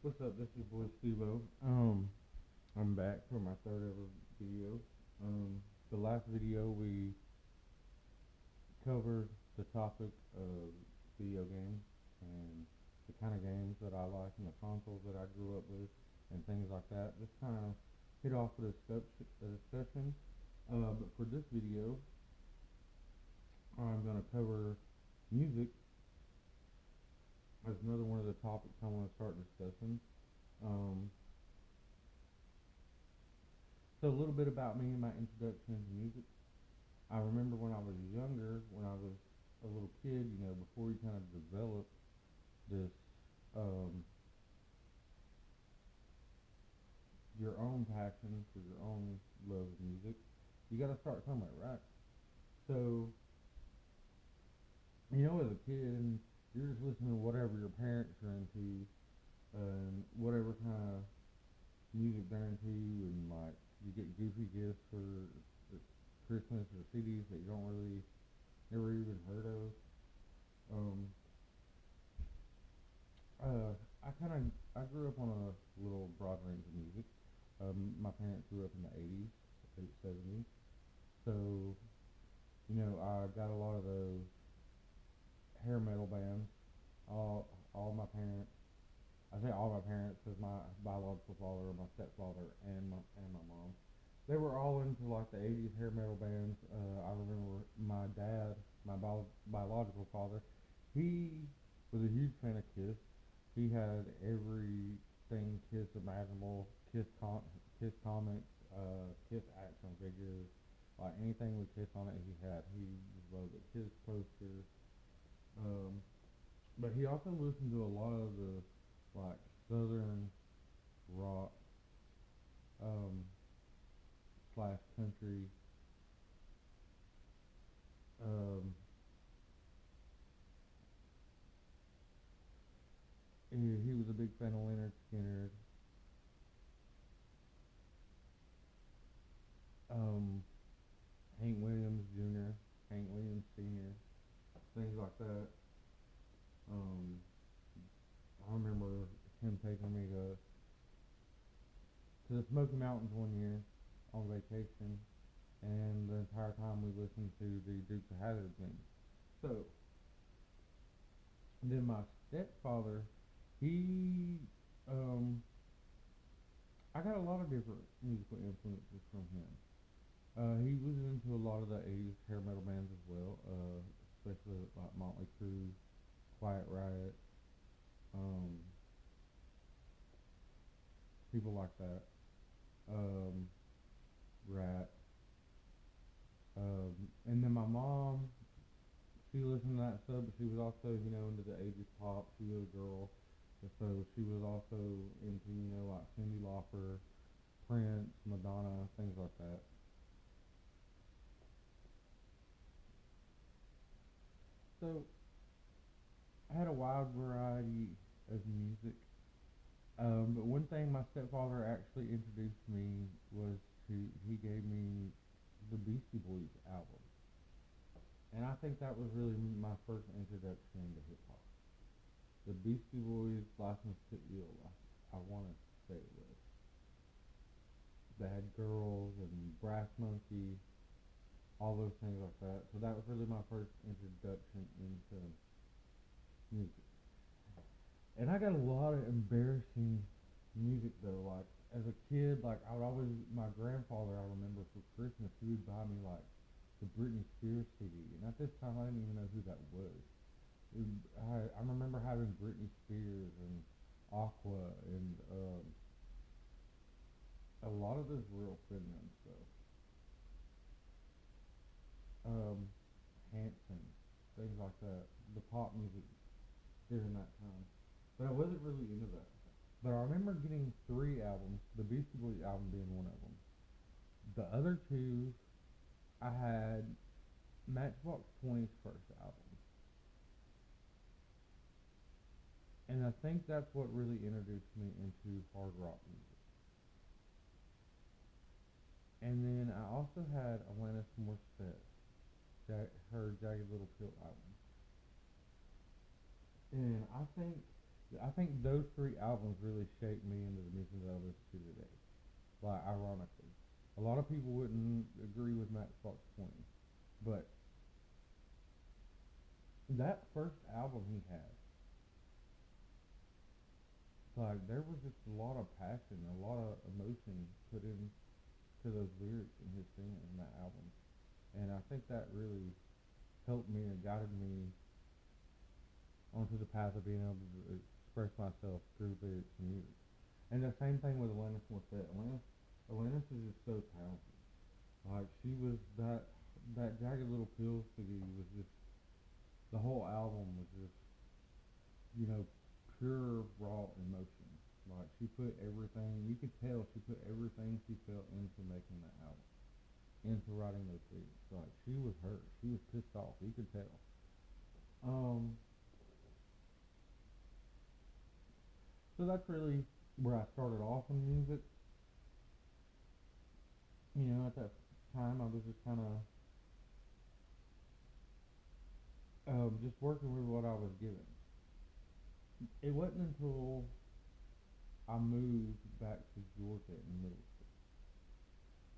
What's up? This is your boy Stevo. I'm back for my third ever video. The last video we covered the topic of video games and the kind of games that I like and the consoles that I grew up with and things like that. Just kind of hit off a discussion. But for this video, I'm going to cover music as another one of the topics I want to start discussing. Um, so a little bit about me and my introduction into music. I remember when I was younger, when I was a little kid, before you kind of develop this, um, your own passion for your own love of music, you got to start somewhere, right? So, as a kid, and you're just listening to whatever your parents are into, and whatever kind of music they're into, and like you get goofy gifts for Christmas or CDs that you don't really never even heard of. Um, Uh, I kind of I grew up on a little broad range of music. My parents grew up in the '80s, late '70s, so I got a lot of those hair metal bands. All my parents, I say all my parents, because my biological father, my stepfather, and my mom, they were all into like the '80s hair metal bands. I remember my dad, my biological father, he was a huge fan of Kiss. He had everything Kiss imaginable, Kiss comics, Kiss action figures, like anything with Kiss on it. He had. He loved the Kiss posters. Um, but he also listened to a lot of the like southern rock um, slash country. Um, he was a big fan of Leonard Skinner, um, Hank Williams Jr., Hank Williams Sr., things like that. Um, I remember him taking me to the Smoky Mountains one year on vacation, and the entire time we listened to the Dukes of Hazzard thing. So then my stepfather, he, um, I got a lot of different musical influences from him. He was into a lot of the '80s hair metal bands as well, especially like Motley Crue, Quiet Riot, um, people like that, Rat. And then my mom, she listened to that stuff, but she was also, into the '80s pop. She was a girl, and so she was also into, like Cyndi Lauper, Prince, Madonna, things like that. So I had a wide variety of music. But one thing my stepfather actually introduced me was to, he gave me the Beastie Boys album. And I think that was really my first introduction into hip hop. The Beastie Boys, License to Ill, I want to say it was. Bad Girls and Brass Monkey, all those things like that. So that was really my first introduction into music. And I got a lot of embarrassing music though. Like as a kid, like I would always, my grandfather, I remember for Christmas, he would buy me like the Britney Spears CD, and at this time I didn't even know who that was. I remember having Britney Spears and Aqua and a lot of this real feminine stuff. Um, Hanson, things like that. The pop music during that time. But I wasn't really into that. But I remember getting three albums, the Beastie Boys album being one of them. The other two, I had Matchbox 20's first album. And I think that's what really introduced me into hard rock music. And then I also had Alanis Morissette, her Jagged Little Pill album. And I think I think those three albums really shaped me into the music that I listen to today. Like, ironically, a lot of people wouldn't agree with Matchbox 20, but that first album he had, like, there was just a lot of passion, a lot of emotion put into those lyrics in his singing in that album, and I think that really helped me and guided me onto the path of being able to express myself through lyrics and music. And the same thing with Alanis Morissette. Alanis is just so talented. Like, she was that Jagged Little Pill CD was just, the whole album was just, you know, pure raw emotion. Like, she put everything, you could tell she put everything she felt into making that album, into writing those lyrics. Like, she was hurt, she was pissed off, you could tell. Um, so that's really where I started off in music. You know, at that time I was just kind of just working with what I was given. It wasn't until I moved back to Georgia in middle school.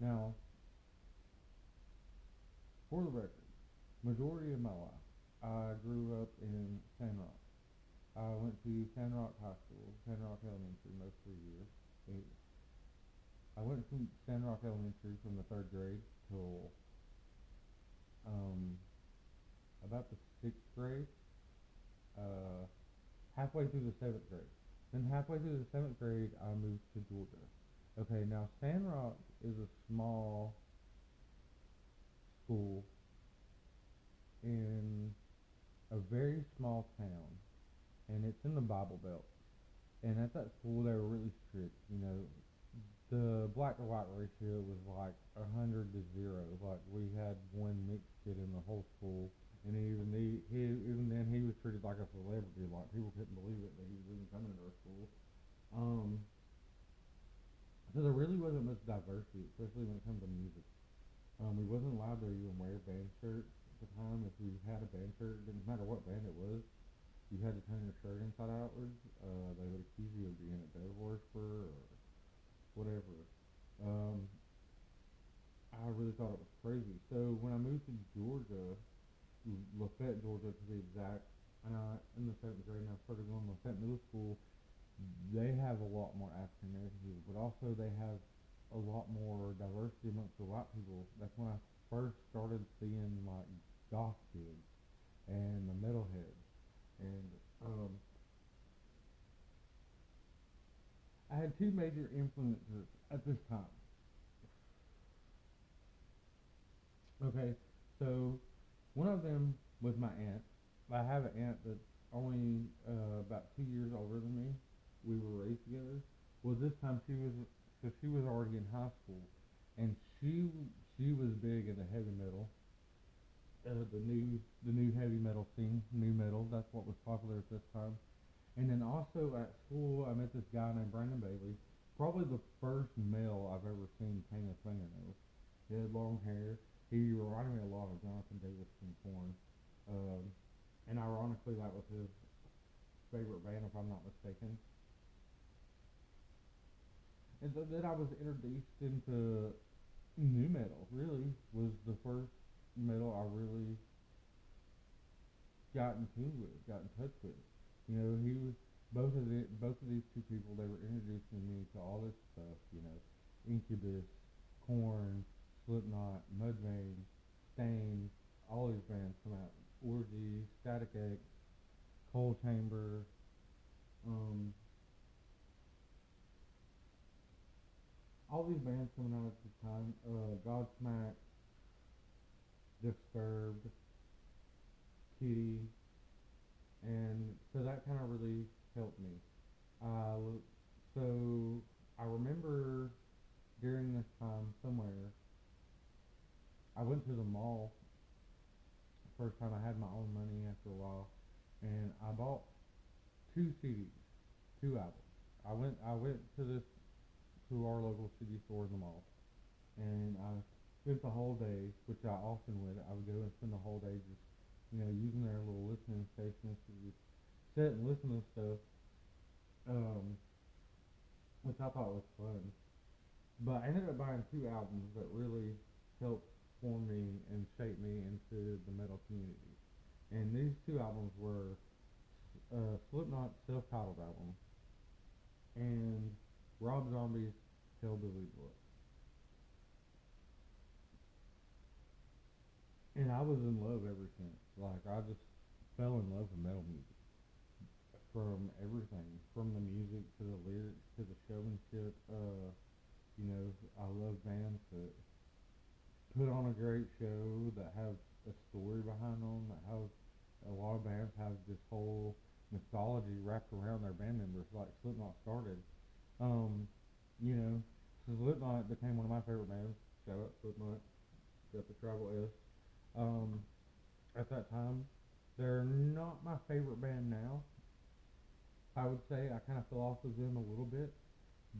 Now, for the record, majority of my life, I grew up in Sandrock. I went to Sandrock High School, Sandrock Elementary, most of the year. It, I went from Sandrock Elementary from the third grade till um, about the sixth grade, uh, halfway through the seventh grade. Then halfway through the seventh grade, I moved to Georgia. Okay, now Sandrock is a small school in a very small town, and it's in the Bible Belt. And at that school, they were really strict. You know, the black to white ratio was like 100 to 0. Like, we had one mixed kid in the whole school, and even then he was treated like a celebrity. Like, people couldn't believe it that he was even coming to our school. Um, so there really wasn't much diversity, especially when it comes to music. We wasn't allowed to even wear band shirts at the time. If you had a band shirt, it didn't matter what band it was, you had to turn your shirt inside outwards. They would accuse you of being a devil worshiper or whatever. Um, I really thought it was crazy. So when I moved to Georgia, Lafayette, Georgia to be exact, in the seventh grade, and I started going to Lafayette Middle School. They have a lot more African American people, but also they have a lot more diversity amongst the white people. That's when I first started seeing like goth kids and the metalheads, and I had two major influences at this time. Okay, so one of them was my aunt. I have an aunt that's only about 2 years older than me. We were raised together. Well, this time she was already in high school, and she was big into heavy metal, the new heavy metal scene, new metal. That's what was popular at this time. And then also at school, I met this guy named Brandon Bailey. Probably the first male I've ever seen paint his fingernails. He had long hair. He reminded me a lot of Jonathan Davis from Korn. Um, and ironically, that was his favorite band, if I'm not mistaken. And so then I was introduced into new metal. Really, was the first metal I really got in tune with, got in touch with. You know, he was both of these two people. They were introducing me to all this stuff. You know, Incubus, Korn, Slipknot, Mudvayne, Stain, all these bands come out. Orgy, Static X, Coal Chamber, um, all these bands coming out at this time. Godsmack, Disturbed, Kitty, and so that kind of really helped me. So I remember during this time somewhere, I went to the mall. First time I had my own money after a while, and I bought two CDs, two albums. I went to our local CD store in the mall, and I spent the whole day, which I often would. I would go and spend the whole day just using their little listening stations to just sit and listen to stuff. um, which I thought was fun. But I ended up buying two albums that really helped form me and shape me into the metal community. And these two albums were Slipknot's self-titled album and Rob Zombie's Hellbilly Deluxe. And I was in love ever since. Like I just fell in love with metal music from everything, from the music to the lyrics to the showmanship. You know, I love bands that put on a great show that have a story behind them. That have a lot of bands have this whole mythology wrapped around their band members, like Slipknot started. Um, you know, Slipknot became one of my favorite bands. Shout out Slipknot, got the Travel S. Um, at that time, they're not my favorite band now. I would say I kind of fell off of them a little bit,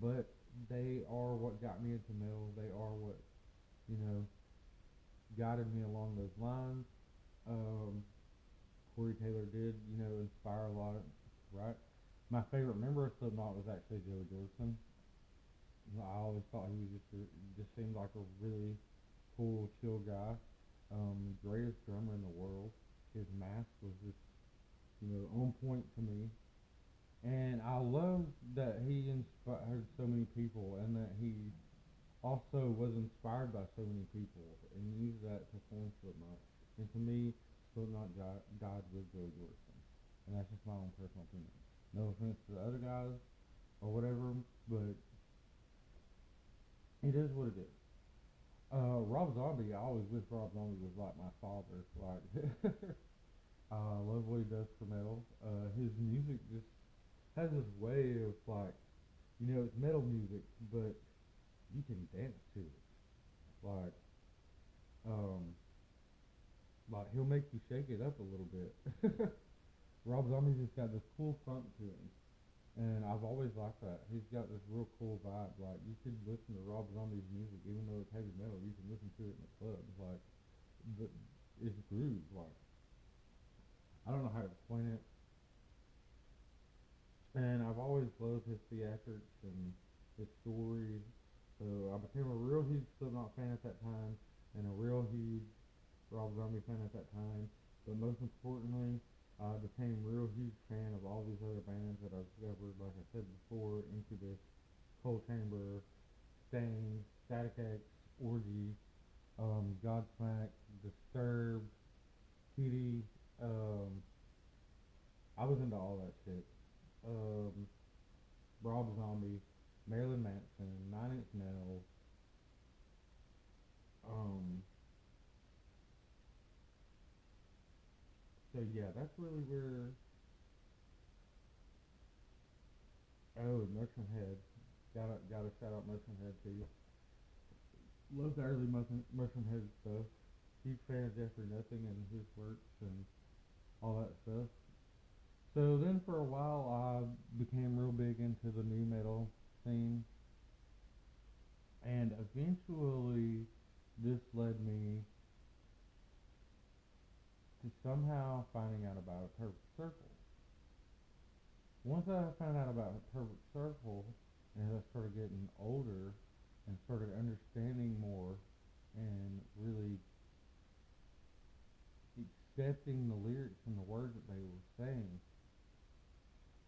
but they are what got me into metal. They are what you know guided me along those lines. Um, Corey Taylor did, inspire a lot, right? My favorite member of Slipknot was actually Joey Jordison. I always thought he was just seemed like a really cool, chill guy. Greatest drummer in the world. His mask was just, on point to me. And I love that he inspired so many people and that he also was inspired by so many people and used that to form Slipknot. And to me, Slipknot died with Joey Jordison. And that's just my own personal opinion. No offense to the other guys or whatever, but it is what it is. Rob Zombie, I always wish Rob Zombie was like my father. Like, I love what he does for metal. His music just has this way of like, it's metal music, but you can dance to it. Like, um, he'll make you shake it up a little bit. Rob Zombie's just got this cool funk to him, and I've always liked that. He's got this real cool vibe. Like you could listen to Rob Zombie's music, even though it's heavy metal. You can listen to it in the club. Like, the, it's groove. Like, I don't know how to explain it. And I've always loved his theatrics and his story. So I became a real huge Slipknot fan at that time, and a real huge Rob Zombie fan at that time. But most importantly, I became a real huge fan of all these other bands that I've discovered, like I said before, Incubus, Cold Chamber, Stain, Static X, Orgy, Godsmack, Disturbed, PD. Um, I was into all that shit. Um, Rob Zombie, Marilyn Manson, Nine Inch Nails. Um, so yeah, that's really where. Oh, Merchant Head. Gotta shout out Merchant Head too. Love the early Merchant Head stuff. Huge fan of Jeffrey Nothing and his works and all that stuff. So then for a while I became real big into the new metal scene, and eventually this led me to somehow finding out about a perfect circle. Once I found out about a perfect circle, and as I started getting older and started understanding more and really accepting the lyrics and the words that they were saying,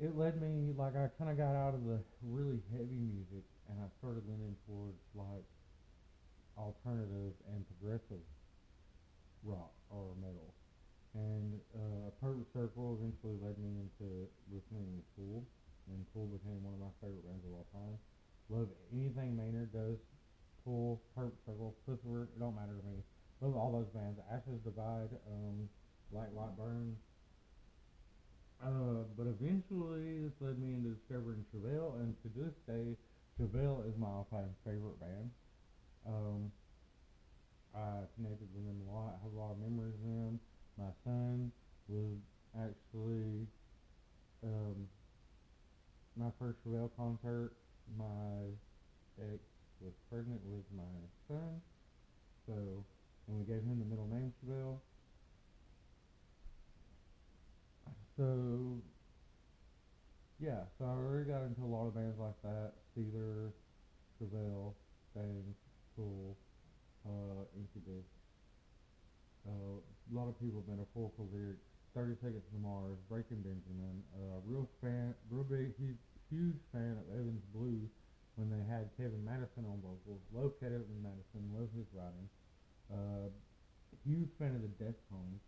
it led me, like, I kind of got out of the really heavy music and I started leaning towards like alternative and progressive rock or metal. And Perfect Circle eventually led me into listening to Tool, and Tool became one of my favorite bands of all time. Love anything Maynard does. Tool, Perfect Circle, Pussler, it don't matter to me. Love all those bands. Ashes Divide, Light Light Burn. But eventually this led me into discovering Chevelle, and to this day, Chevelle is my all-time favorite band. Um, I connected with them a lot, have a lot of memories with them. My son was actually um, my first Chevelle concert. My ex was pregnant with my son, so and we gave him the middle name Chevelle. So yeah, so I already got into a lot of bands like that. Steeler, Chevelle, Stang, Tool, Incubus. A lot of people, Metaphorical Lyrics, 30 Seconds to Mars, Breaking Benjamin. Real big, huge fan of Evans Blue when they had Kevin Madison on vocals. Love Kevin Madison, love his writing. Uh, Huge fan of the Deftones.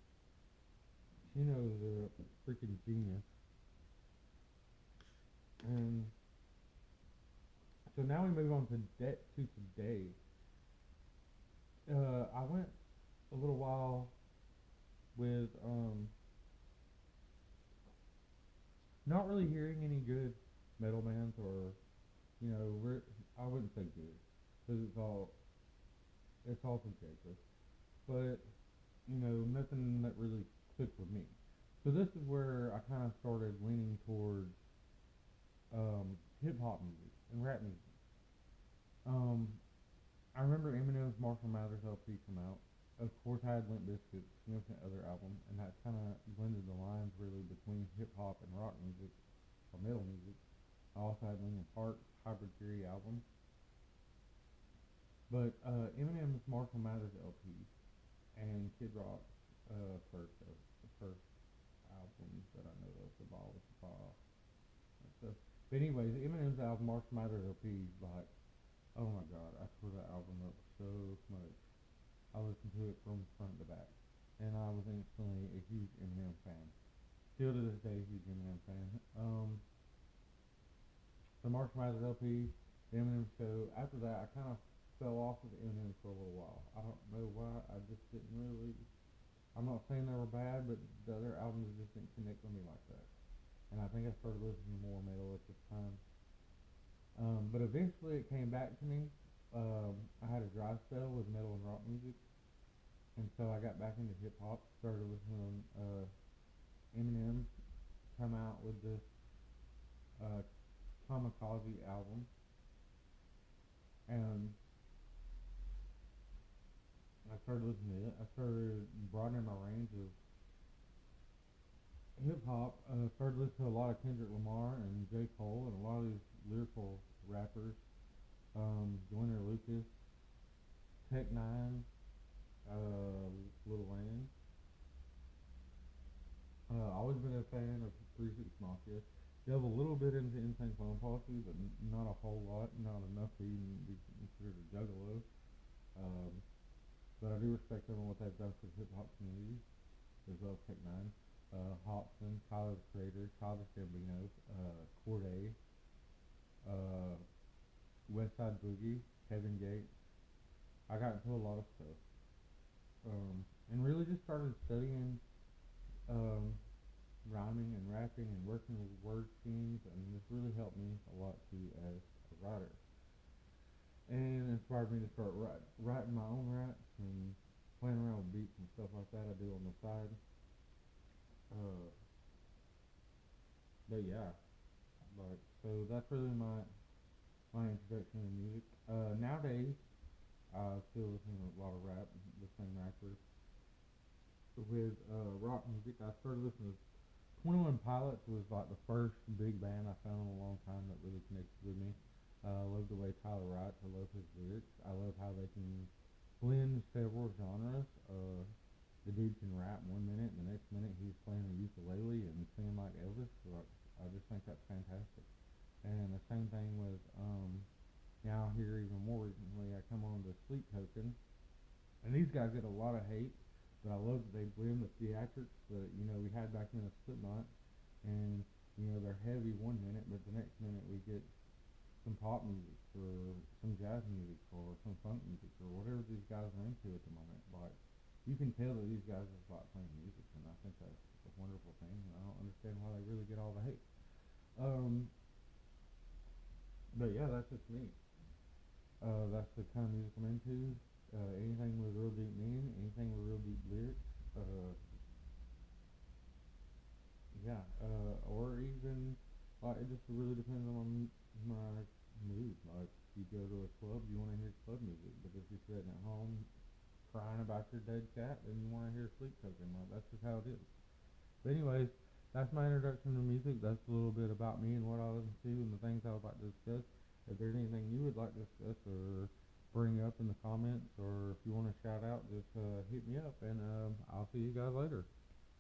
Chino's a freaking genius. And so now we move on to to today. I went a little while with not really hearing any good metal bands, or I wouldn't say good because it's all subjective, but nothing that really clicked with me. So this is where I kind of started leaning towards hip hop music and rap music. Um, I remember Eminem's Marshall Mathers LP come out. Of course, I had Limp Bizkit's significant other album, and that kind of blended the lines really between hip hop and rock music or metal music. I also had Linkin Park's Hybrid Theory album, but Eminem's Marshall Mathers LP and Kid Rock's first album that I know of, The Ball with the Ball and stuff. But anyways, Eminem's album Marshall Mathers LP, like, oh my god, I tore that album up so much. I listened to it from front to back, and I was instantly a huge Eminem fan. Still to this day, a huge Eminem fan. The Marshall Mathers LP, the Eminem Show. After that, I kind of fell off of Eminem for a little while. I don't know why. I just didn't really. I'm not saying they were bad, but the other albums just didn't connect with me like that. And I think I started listening to more metal at this time. But eventually, it came back to me. I had a dry spell with metal and rock music, and so I got back into hip hop. Started listening to Eminem come out with this uh, Kamikaze album, and I started listening to it. I started broadening my range of hip hop. Started listening to a lot of Kendrick Lamar and J. Cole and a lot of these lyrical rappers. Joyner Lucas, Tech Nine, Lil Wayne. Always been a fan of 3 6 Mafia. Delve a little bit into Insane Clown Posse, but not a whole lot, not enough to even be considered a juggalo. Um, but I do respect them and what they've done for the hip hop community, as well as Tech Nine. Hopson, Tyler the Creator, Childish Gambino, Corday, uh, Westside Boogie, Kevin Gates. I got into a lot of stuff, and really just started studying um, rhyming and rapping and working with word schemes, and this really helped me a lot too as a writer, and inspired me to start writing my own raps and playing around with beats and stuff like that I do on the side. Uh, but yeah, like, so that's really my introduction to music. Nowadays, I still listen to a lot of rap, the same rappers. With rock music, I started listening to 21 Pilots. Was like the first big band I found in a long time that really connected with me. I love the way Tyler writes. I love his lyrics. I love how they can blend several genres. The dude can rap 1 minute, and the next minute he's playing a ukulele and singing like Elvis. So I just think that's fantastic. And the same thing with now here even more recently, I come on to Sleep Token, and these guys get a lot of hate, but I love that they blend the theatrics that we had back in the Slipknot, and they're heavy 1 minute, but the next minute we get some pop music or some jazz music or some funk music or whatever these guys are into at the moment. Like, you can tell that these guys just like playing music, and I think that's a wonderful thing. And I don't understand why they really get all the hate. Um, but yeah, that's just me. That's the kind of music I'm into. Anything with real deep meaning, anything with real deep lyrics. Yeah, or even like it just really depends on my mood. Like, if you go to a club, you want to hear club music, but if you're sitting at home crying about your dead cat, then you want to hear Sleep Token. Like, that's just how it is. But anyways, that's my introduction to music. That's a little bit about me and what I listen to and the things I would like to discuss. If there's anything you would like to discuss or bring up in the comments, or if you want to shout out, just hit me up, and I'll see you guys later.